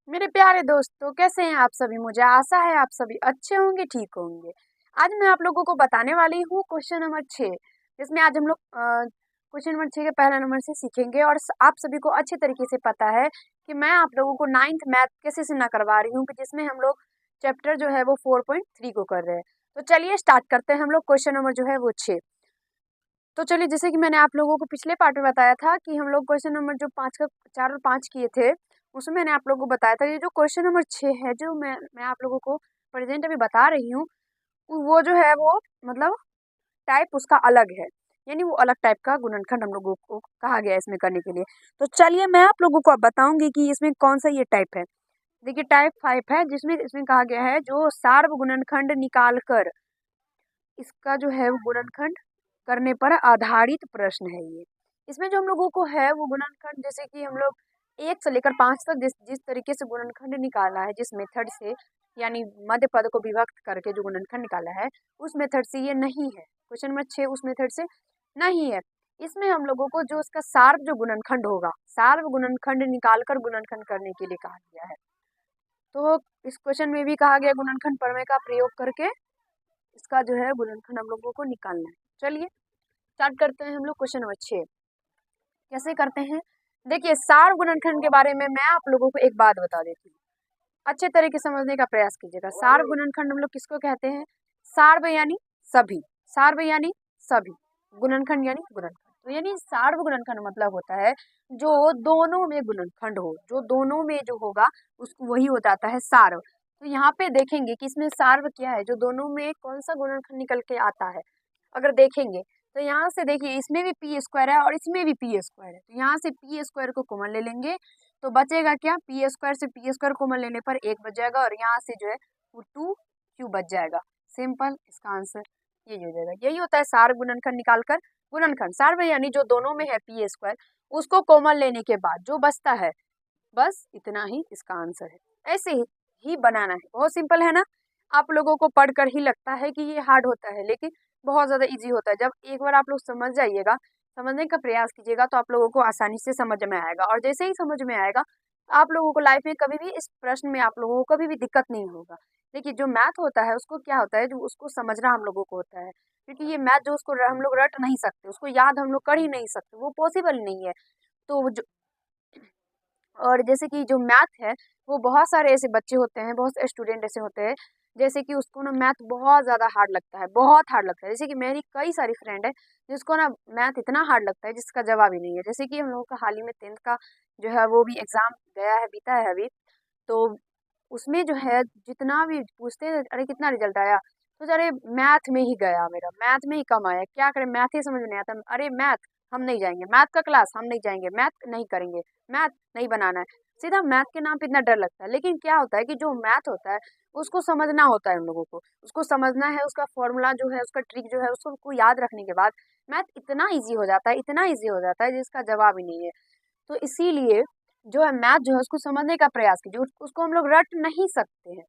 मेरे प्यारे दोस्तों, कैसे हैं आप सभी। मुझे आशा है आप सभी अच्छे होंगे, ठीक होंगे। आज मैं आप लोगों को बताने वाली हूँ क्वेश्चन नंबर 6, जिसमें आज हम लोग क्वेश्चन नंबर 6 के पहला नंबर से सीखेंगे। और आप सभी को अच्छे तरीके से पता है कि मैं आप लोगों को 9th मैथ कैसे से ना करवा रही हूँ, कि जिसमें हम लोग चैप्टर जो है वो 4.3 को कर रहे हैं। तो चलिए स्टार्ट करते हैं हम लोग क्वेश्चन नंबर जो है वो 6। तो चलिए, जैसे कि मैंने आप लोगों को पिछले पार्ट में बताया था कि हम लोग क्वेश्चन नंबर जो 5 का 4 और 5 किए थे, उसमें मैंने आप लोगों को बताया था ये जो क्वेश्चन नंबर 6 है, जो मैं आप लोगों को प्रेजेंट अभी बता रही हूँ, वो जो है वो मतलब टाइप उसका अलग है। यानी वो अलग टाइप का गुणनखंड हम लोगों को कहा गया है इसमें करने के लिए। तो चलिए मैं आप लोगों को अब बताऊंगी कि इसमें कौन सा ये टाइप है। देखिए, टाइप 5 है, जिसमें इसमें कहा गया है जो सार्व गुणनखंड निकाल कर इसका जो है वो गुणनखंड करने पर आधारित प्रश्न है ये। इसमें जो हम लोगों को है वो गुणनखंड, जैसे कि हम लोग 1 से लेकर 5 तक जिस जिस तरीके से गुणनखंड निकाला है, जिस मेथड से, यानी मध्य पद को विभक्त करके जो गुणनखंड निकाला है, उस मेथड से ये नहीं है। क्वेश्चन नंबर 6 उस मेथड से नहीं है। इसमें हम लोगों को जो उसका सार्व जो गुणनखंड होगा, सार्व गुणनखंड निकाल कर गुणनखंड करने के लिए कहा गया है। तो इस क्वेश्चन में भी कहा गया गुणनखंड प्रमेय का प्रयोग करके इसका जो है गुणनखंड हम लोगों को निकालना है। चलिए स्टार्ट करते हैं हम लोग क्वेश्चन नंबर 6। कैसे करते हैं, देखिए सार गुणनखंड के बारे में मैं आप लोगों को एक बात बता देती हूँ, अच्छे तरीके से समझने का प्रयास कीजिएगा। सार गुणनखंड हम लोग किसको कहते हैं? सार्व यानी सभी, सार्व यानी सभी, गुणनखंड यानी गुणनखंड। तो यानी सार्व गुणनखंड मतलब होता है जो दोनों में गुणनखंड हो, जो दोनों में जो होगा उसको वही हो जाता है सार्व। तो यहाँ पे देखेंगे कि इसमें सार्व क्या है, जो दोनों में कौन सा गुणनखंड निकल के आता है। अगर देखेंगे तो यहाँ से देखिए, इसमें भी पी स्क्वायर है और इसमें भी पी स्क्वायर है, तो यहाँ से पी स्क्वायर को कॉमन ले लेंगे तो बचेगा क्या, पी स्क्वायर से पी स्क्वायर कॉमन लेने पर 1 बच जाएगा और यहाँ से जो है वो 2 क्यू बच जाएगा। सिंपल, इसका आंसर यही हो जाएगा। यही होता है सार गुणनखंड निकाल कर गुणनखंड। सार में यानी जो दोनों में है पी स्क्वायर, उसको कॉमन लेने के बाद जो बचता है, बस इतना ही इसका आंसर है। ऐसे ही बनाना है, बहुत सिंपल है ना। आप लोगों को पढ़कर ही लगता है कि ये हार्ड होता है, लेकिन बहुत ज़्यादा इजी होता है। जब एक बार आप लोग समझ जाइएगा, समझने का प्रयास कीजिएगा, तो आप लोगों को आसानी से समझ में आएगा। और जैसे ही समझ में आएगा, आप लोगों को लाइफ में कभी भी इस प्रश्न में आप लोगों को कभी भी दिक्कत नहीं होगा। देखिए, जो मैथ होता है उसको क्या होता है, जो उसको समझना हम लोगों को होता है, क्योंकि ये मैथ जो उसको हम लोग रट नहीं सकते, उसको याद हम लोग कर ही नहीं सकते, वो पॉसिबल नहीं है। तो जो और जैसे कि जो मैथ है, वो बहुत सारे ऐसे बच्चे होते हैं, बहुत से स्टूडेंट ऐसे होते हैं, जैसे कि उसको ना मैथ बहुत ज़्यादा हार्ड लगता है, बहुत हार्ड लगता है। जैसे कि मेरी कई सारी फ्रेंड है जिसको ना मैथ इतना हार्ड लगता है जिसका जवाब ही नहीं है। जैसे कि हम लोगों का हाल ही में 10th का जो है वो भी एग्ज़ाम गया है, बीता है अभी। तो उसमें जो है जितना भी पूछते हैं, अरे कितना रिजल्ट आया, तो अरे मैथ में ही गया, मेरा मैथ में ही कम आया, क्या करें, मैथ ही समझ नहीं आता। अरे मैथ हम नहीं जाएंगे, मैथ का क्लास हम नहीं जाएंगे, मैथ नहीं करेंगे, मैथ नहीं बनाना है। सीधा मैथ के नाम पे इतना डर लगता है। लेकिन क्या होता है कि जो मैथ होता है उसको समझना होता है, हम लोगों को उसको समझना है, उसका फॉर्मूला जो है, उसका ट्रिक जो है, उसको याद रखने के बाद मैथ इतना ईजी हो जाता है, इतना ईजी हो जाता है जिसका जवाब ही नहीं है। तो इसीलिए जो है मैथ जो है उसको समझने का प्रयास कीजिए। उसको हम लोग रट नहीं सकते हैं,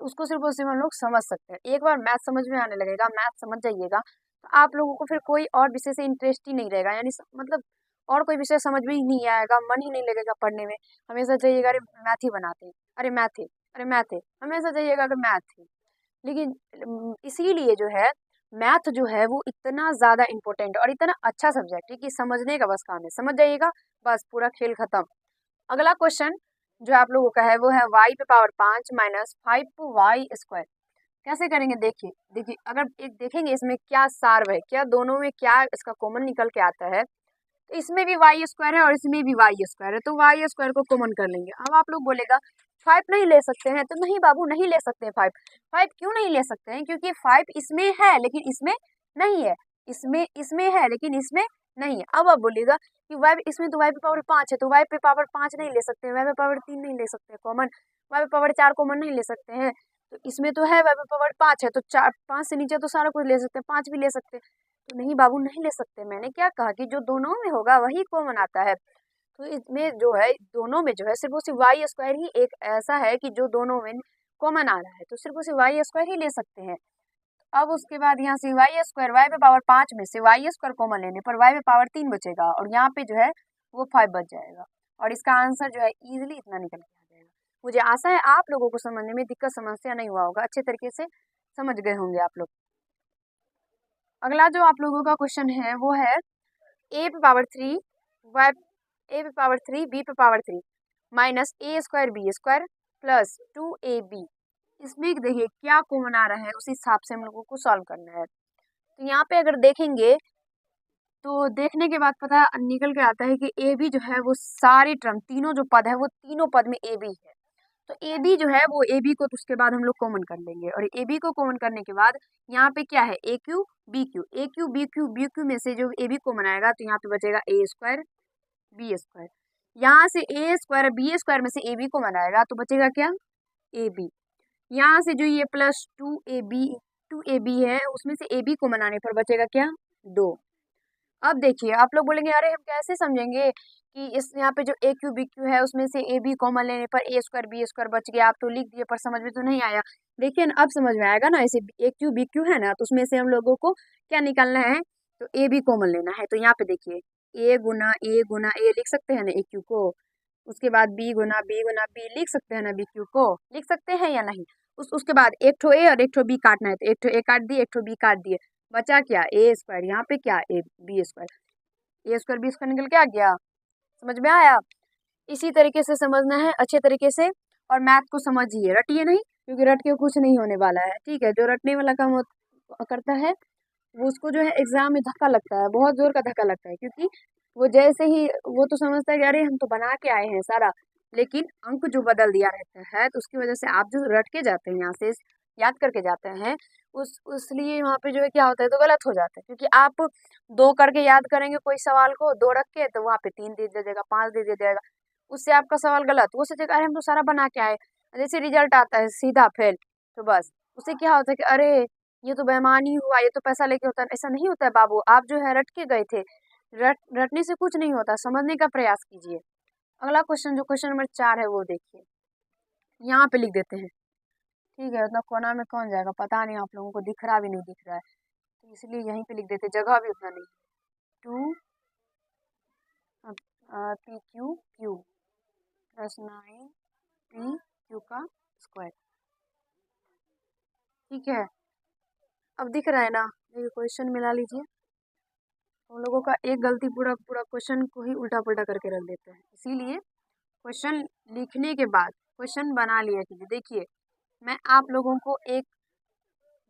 उसको सिर्फ और सिर्फ हम लोग समझ सकते हैं। एक बार मैथ समझ में आने लगेगा, मैथ समझ जाइएगा, तो आप लोगों को फिर कोई और विषय से इंटरेस्ट ही नहीं रहेगा। यानी मतलब और कोई विषय समझ में ही नहीं आएगा, मन ही नहीं लगेगा पढ़ने में। हमेशा चाहिएगा अरे मैथ ही बनाते हैं, अरे मैथ है, अरे मैथ है, हमेशा चाहिएगा अगर मैथ है। लेकिन इसीलिए जो है मैथ जो है वो इतना ज़्यादा इम्पोर्टेंट और इतना अच्छा सब्जेक्ट है कि समझने का बस काम है, समझ जाइएगा, बस पूरा खेल खत्म। अगला क्वेश्चन जो आप लोगों का है वो है y पे पावर 5 माइनस 5y²। कैसे करेंगे, देखिए देखिए, अगर एक देखेंगे इसमें क्या सार है, क्या दोनों में क्या इसका कॉमन निकल के आता है। तो इसमें भी y² है और इसमें भी y² है, तो y² को कॉमन कर लेंगे। अब आप लोग बोलेगा 5 नहीं ले सकते हैं, तो नहीं बाबू, नहीं ले सकते हैं 5। 5 क्यों नहीं ले सकते हैं? क्योंकि 5 इसमें है लेकिन इसमें नहीं है, इसमें इसमें है लेकिन इसमें नहीं है। अब आप बोलिएगा कि y इसमें तो y पे पावर 5 है, तो y पे पावर 5 नहीं ले सकते हैं, y पे पावर 3 नहीं ले सकते कॉमन, y पे पावर 4 कॉमन नहीं ले सकते हैं। तो इसमें तो है y पे पावर 5 है, तो 4 5 से नीचे तो सारा कुछ ले सकते हैं, 5 भी ले सकते हैं। तो नहीं बाबू, नहीं ले सकते। मैंने क्या कहा कि जो दोनों में होगा वही कॉमन आता है। तो इसमें जो है दोनों में जो है सिर्फ और सिर्फ y² ही एक ऐसा है कि जो दोनों में कॉमन आ रहा है, तो सिर्फ और सिर्फ y² ही ले सकते हैं। अब उसके बाद यहाँ से y² y पे पावर 5 में से y² कॉमन लेने पर y पे पावर 3 बचेगा और यहाँ पे जो है वो 5 बच जाएगा और इसका आंसर जो है इजीली इतना निकल के आ जाएगा। मुझे आशा है आप लोगों को समझने में दिक्कत समस्या नहीं हुआ होगा, अच्छे तरीके से समझ गए होंगे आप लोग। अगला जो आप लोगों का क्वेश्चन है वो है ए पे पावर 3 वाई ए पे पावर 3 बी पे power 3 minus A square B square plus 2ab। इसमें देखिए क्या कॉमन आ रहा है उस हिसाब से हम लोगों को सॉल्व करना है। तो यहाँ पे अगर देखेंगे तो देखने के बाद पता निकल के आता है कि ए बी जो है वो सारी टर्म तीनों जो पद है वो तीनों पद में ए बी है। तो ए बी जो है वो ए बी को तो उसके बाद हम लोग कॉमन कर लेंगे और ए बी को कॉमन करने के बाद यहाँ पे क्या है A Q B Q B Q में से जो ए बी कॉमन आएगा तो यहाँ पे बचेगा ए स्क्वायर बी स्क्वायर। यहाँ से ए स्क्वायर बी स्क्वायर में से ए बी कॉमन आएगा तो बचेगा क्या ए बी। यहाँ से जो ये प्लस टू ए बी है उसमें से ए बी कॉमन आने पर बचेगा क्या 2। अब देखिए आप लोग बोलेंगे अरे हम कैसे समझेंगे कि इस यहाँ पे जो ए क्यू बी क्यू है उसमें से ए बी कॉमन लेने पर ए स्क्वायर बी स्क्वायर बच गया। आप तो लिख दिए पर समझ में तो नहीं आया। देखिए अब समझ में आएगा ना। ऐसे ए क्यू बी क्यू है ना तो उसमें से हम लोगों को क्या निकालना है तो ए बी कॉमन लेना है। तो यहाँ पे देखिए ए गुना ए लिख सकते हैं ना ए क्यू को। उसके बाद बी गुना बी लिख सकते हैं ना बी क्यू को। लिख सकते हैं या नहीं। उसके बाद एक ठो ए और एक ठो बी काटना है तो एक ठो ए काट दिए एक ठो बी काट दिए बचा क्या ए स्क्वायर। यहाँ पे क्या A B square B square निकल के आ गया। समझ में आया। इसी तरीके से समझना है अच्छे तरीके से और मैथ को समझिए रटिए नहीं क्योंकि रट के कुछ नहीं होने वाला है। ठीक है जो रटने वाला काम करता है वो उसको जो है एग्जाम में धक्का लगता है बहुत जोर का धक्का लगता है क्योंकि वो जैसे ही वो तो समझता है कि अरे हम तो बना के आए हैं सारा लेकिन अंक जो बदल दिया रहता है तो उसकी वजह से आप जो रट के जाते हैं यहाँ से याद करके जाते हैं उसलिए वहाँ पे जो है क्या होता है तो गलत हो जाता है क्योंकि आप 2 करके याद करेंगे कोई सवाल को 2 रख के तो वहाँ पे 3 दे दिया जाएगा 5 दे दिया जाएगा उससे आपका सवाल गलत। वो सोचेगा अरे हम तो सारा बना के आए जैसे रिजल्ट आता है सीधा फेल तो बस उससे क्या होता है कि अरे ये तो बेईमानी हुआ ये तो पैसा लेके होता है। ऐसा नहीं होता है बाबू आप जो है रट के गए थे। रटने से कुछ नहीं होता समझने का प्रयास कीजिए। अगला क्वेश्चन जो क्वेश्चन नंबर 4 है वो देखिए यहाँ पे लिख देते हैं। ठीक है उतना कोना में कौन जाएगा पता नहीं आप लोगों को दिख रहा भी नहीं दिख रहा है तो इसलिए यहीं पे लिख देते जगह भी उतना नहीं। 2 P Q Q plus 9 P Q का स्क्वायर। ठीक है अब दिख रहा है ना। ये क्वेश्चन मिला लीजिए। हम लोगों का एक गलती पूरा पूरा क्वेश्चन को ही उल्टा पुल्टा करके रख देते हैं इसीलिए क्वेश्चन लिखने के बाद क्वेश्चन बना लिया कीजिए। देखिए मैं आप लोगों को एक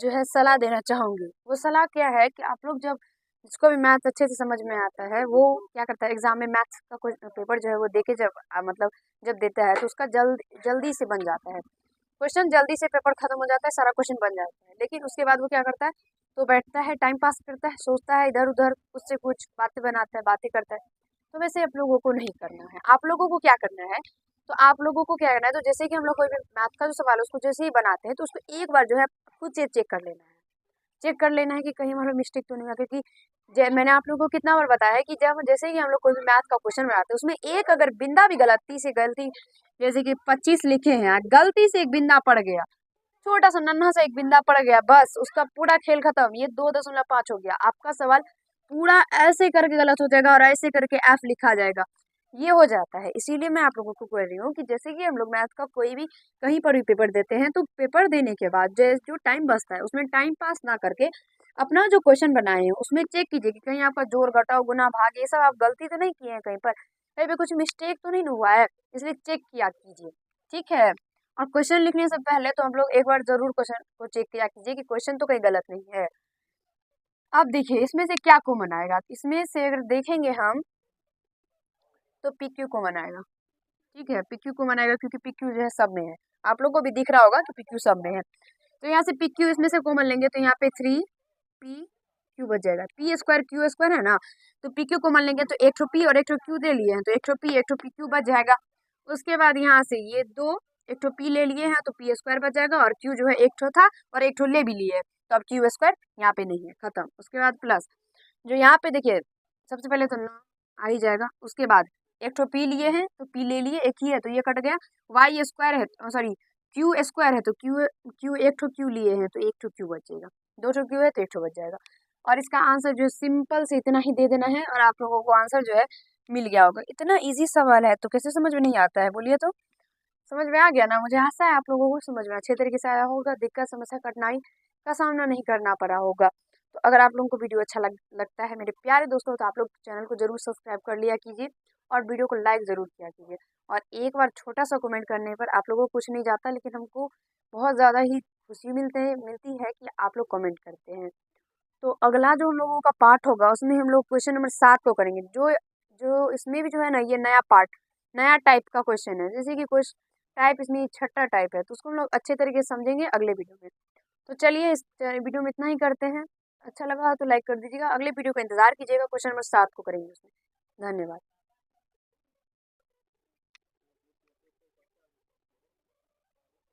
जो है सलाह देना चाहूँगी। वो सलाह क्या है कि आप लोग जब जिसको भी मैथ अच्छे से समझ में आता है वो क्या करता है एग्जाम में मैथ्स का पेपर जो है वो देके जब मतलब जब देता है तो उसका जल्दी से बन जाता है क्वेश्चन जल्दी से पेपर खत्म हो जाता है सारा क्वेश्चन बन जाता है। लेकिन उसके बाद वो क्या करता है तो बैठता है टाइम पास करता है सोचता है इधर उधर उससे कुछ बातें बनाता है बातें करता है। तो वैसे आप लोगों को नहीं करना है। आप लोगों को क्या करना है तो आप लोगों को क्या करना है तो जैसे कि हम लोग कोई भी मैथ का जो सवाल है उसको जैसे ही बनाते हैं तो उसको एक बार जो है खुद से चेक कर लेना है। चेक कर लेना है कि कहीं हमारा मिस्टेक तो नहीं हुआ क्योंकि मैंने आप लोगों को कितना बार बताया है कि जब जैसे ही हम लोग कोई भी मैथ का क्वेश्चन बनाते हैं उसमें एक अगर बिंदा भी गलती जैसे कि 25 लिखे हैं गलती से एक बिंदा पड़ गया छोटा सा नन्हा सा एक बिंदा पड़ गया बस उसका पूरा खेल खत्म। ये 2.5 हो गया आपका सवाल पूरा ऐसे करके गलत हो जाएगा और ऐसे करके एफ लिखा जाएगा ये हो जाता है। इसीलिए मैं आप लोगों को कह रही हूँ कि जैसे कि हम लोग मैथ का कोई भी कहीं पर भी पेपर देते हैं तो पेपर देने के बाद जो टाइम बचता है उसमें टाइम पास ना करके अपना जो क्वेश्चन बनाए हैं उसमें चेक कीजिए कि कहीं आपका जोड़ घटाव गुना भाग ये सब आप गलती तो नहीं किए हैं कहीं पे कुछ मिस्टेक तो नहीं हुआ है इसलिए चेक किया कीजिए। ठीक है और क्वेश्चन लिखने से पहले तो हम लोग एक बार जरूर क्वेश्चन को चेक किया कीजिए कि क्वेश्चन तो कहीं गलत नहीं है। अब देखिए इसमें से क्या कॉमन आएगा इसमें से अगर देखेंगे हम तो पी क्यू कॉमन आएगा। ठीक है पी क्यू कॉमन आएगा क्योंकि पी क्यू जो है सब में है। आप लोग को भी दिख रहा होगा कि पी क्यू सब में है तो यहाँ से पी क्यू इसमें से कॉमन लेंगे तो यहाँ पे 3 पी क्यू बच जाएगा। पी स्क्वायर क्यू स्क्वायर है ना तो पी क्यू कॉमन लेंगे तो एक ठो पी और एक ठो क्यू दे लिए हैं तो एक ठो पी क्यू बच जाएगा। उसके बाद यहाँ से ये 2 एक ठो पी ले लिए हैं तो पी स्क्वायर बच जाएगा और क्यू जो है एक ठो था और एक ठो ले भी लिए तो अब क्यू स्क्वायर यहाँ पे नहीं है खत्म। उसके बाद प्लस जो यहाँ पे देखिए सबसे पहले तो ना आ ही जाएगा। उसके बाद एक ठो पी लिए हैं तो पी ले लिए एक ही है तो ये कट गया। वाई स्क्वायर है सॉरी क्यू स्क्वायर है तो क्यू क्यू एक ठो क्यू लिए हैं तो एक ठो क्यू बचेगा 2 ठो क्यू है तो एक ठो बच जाएगा। और इसका आंसर जो सिंपल से इतना ही दे देना है और आप लोगों को आंसर जो है मिल गया होगा। इतना इजी सवाल है तो कैसे समझ में नहीं आता है बोलिए तो। समझ में आ गया ना? मुझे आशा है आप लोगों को समझ में अच्छे तरीके से आया होगा, दिक्कत, समस्या, कठिनाई का सामना नहीं करना पड़ा होगा। तो अगर आप लोगों को वीडियो अच्छा लगता है मेरे प्यारे दोस्तों, तो आप लोग चैनल को ज़रूर सब्सक्राइब कर लिया कीजिए और वीडियो को लाइक ज़रूर किया कीजिए। और एक बार छोटा-सा कमेंट करने पर आप लोगों को कुछ नहीं जाता, लेकिन हमको बहुत ज़्यादा ही खुशी मिलती है कि आप लोग कमेंट करते हैं। तो अगला जो हम लोगों का पार्ट होगा उसमें हम लोग क्वेश्चन नंबर 7 को करेंगे। जो जो इसमें भी जो है ना, ये नया पार्ट, नया टाइप का क्वेश्चन है, जैसे कि कुछ टाइप इसमें छठा टाइप है, तो उसको हम लोग अच्छे तरीके से समझेंगे अगले वीडियो में। तो चलिए इस वीडियो में इतना ही करते हैं। अच्छा लगा तो लाइक कर दीजिएगा। अगले वीडियो का इंतजार कीजिएगा, क्वेश्चन नंबर 7 को करेंगे उसमें। धन्यवाद।